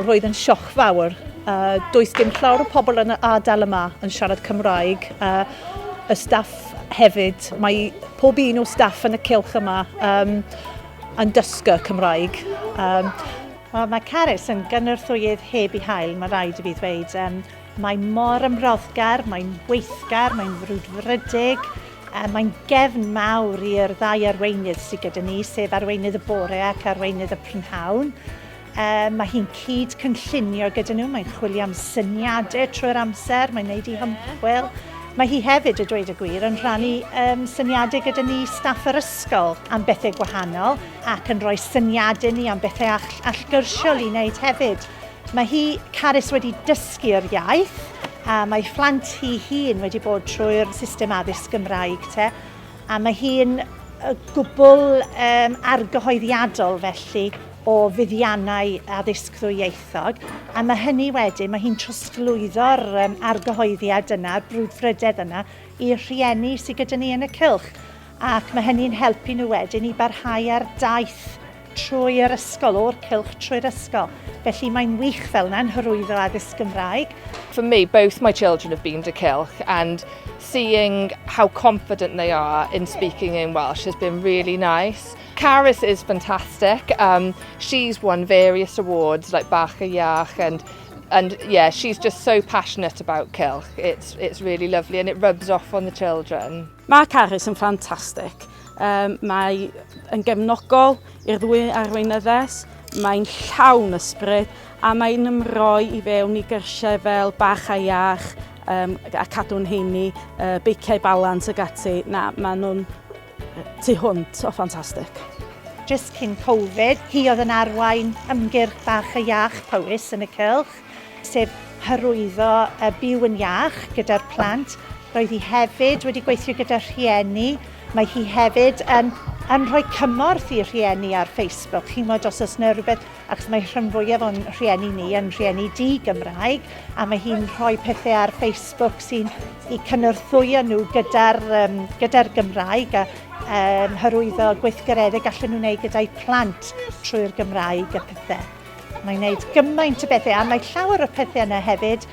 roedd yn sioc fawr. Does dim llawer o pobl yn y ardal yma yn siarad Cymraeg. Y staff hefyd, mae pob un o staff yn y cylch yma yn dysgu Cymraeg. Mae Caris yn gynorthwyydd heb ei hael, mae rhaid i fi ddweud. Mae mor ymroddgar, mae'n weithgar, mae'n frwdfrydig, mae'n gefn mawr i'r ddau arweinydd sydd gyda ni, sef arweinydd y bore ac arweinydd y prynhawn. Mae hi'n cyd cynllunio gyda nhw, mae'n chwilio am syniadau trwy'r amser, mae'n gwneud ei hymchwil. Mae hi hefyd, y dweud y gwir, yn rhannu syniadau gyda ni staff yr ysgol am bethau gwahanol ac yn rhoi syniadau ni am bethau allgyrsiol i wneud hefyd. Mae hi, Caris, wedi dysgu'r iaith, a mae phlant hi hun wedi bod trwy'r system addysg Gymraeg a mae hi'n gwbl argyhoeddiadol felly o fuddiannau addysg ddwyieithog, a mae hynny wedyn, mae hi'n trosglwyddo'r argyhoeddiad yna, brwdfrydedd yna, i'r rhieni sydd gyda ni yn y cylch. Ac mae hynny'n helpu nhw wedyn i barhau ar daith trwy'r ysgol, o'r cylch trwy'r ysgol. Felly mae'n wych fel yna'n hyrwyddo addysg Gymraeg. For me, both my children have been to Cylch, and seeing how confident they are in speaking in Welsh has been really nice. Caris is fantastic. She's won various awards like Bach y Iach, and yeah, she's just so passionate about Cylch. It's really lovely and it rubs off on the children. Mae Caris yn ffantastig. Mae yn gefnogol i'r ddwy arweinyddes, mae'n llawn ysbryd a mae'n ymroi i fewn i gyrsiau fel Bach a Iach a cadw'n heini, beiciau balans ag ati. Maen nhw'n tu hwnt o ffantastig. Just cyn Covid, hi oedd yn arwain ymgyrch Bach a Iach Powys yn y cylch, sef hyrwyddo byw yn iach gyda'r plant. Roedd hi hefyd wedi gweithio gyda'r rhieni. Mae hi hefyd yn rhoi cymorth i'r rhieni ar Facebook. Chi'n modd os oes yna rhywbeth, ac mae rhan fwyaf o'n rhieni ni yn rhieni di-Gymraeg, a mae hi'n rhoi pethau ar Facebook sy'n i cynorthwyo nhw gyda'r Gymraeg a hyrwyddo gweithgareddau gallen nhw wneud gyda'i plant trwy'r Gymraeg a pethau. Mae'n gwneud gymaint o bethau, a mae llawer o pethau yna hefyd.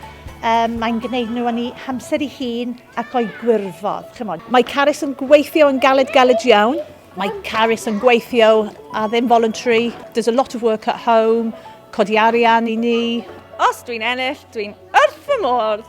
Mae'n gwneud nhw yn ei hamser ei hun ac o'i gwirfodd. Mae Caris yn gweithio yn galed iawn. Mae Caris yn gweithio a ddim voluntary. There's a lot of work at home, codi arian i ni. Os dwi'n ennill, dwi'n wrth fy modd.